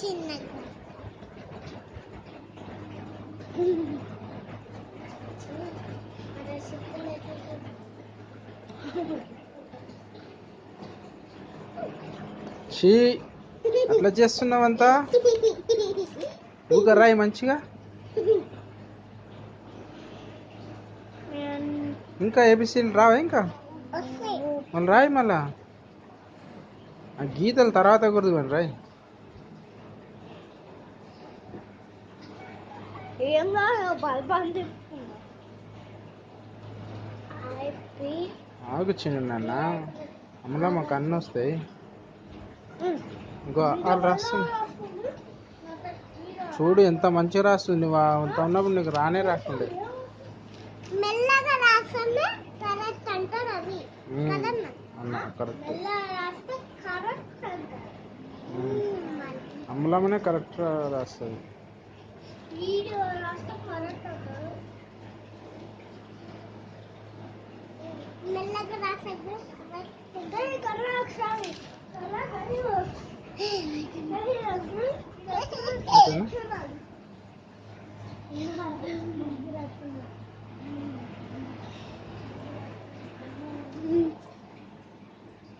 చిన్నగా షీ అట్లా చేస్తున్నావంతా ఊక రాయి మంచిగా. ఇంకా ఏబిసిలు రావా ఇంకా మళ్ళీ రాయి మళ్ళా ఆ గీతలు తర్వాత కుడదు కానీ రాయి. ఏం బల్బ్ ఆగు చిన్న నాన్న, అమ్మలో మాకు అన్నీ వస్తాయి. ఇంకో వాళ్ళు రాస్తుంది చూడు ఎంత మంచిగా రాస్తుంది. నువ్వు అంత ఉన్నప్పుడు నీకు రానే రాకుండే. మెల్లగా రాసమే కరెక్ట్ అంటారు అది అన్న కరెక్ట్. మెల్లగా రాస్తే కరెక్ట్ అంటారు. అమ్మలమ్మనే కరెక్ట్ రాస్తుంది. వీడియో రాస్తే కరెక్ట్ అంటారు. మెల్లగా రాస్తే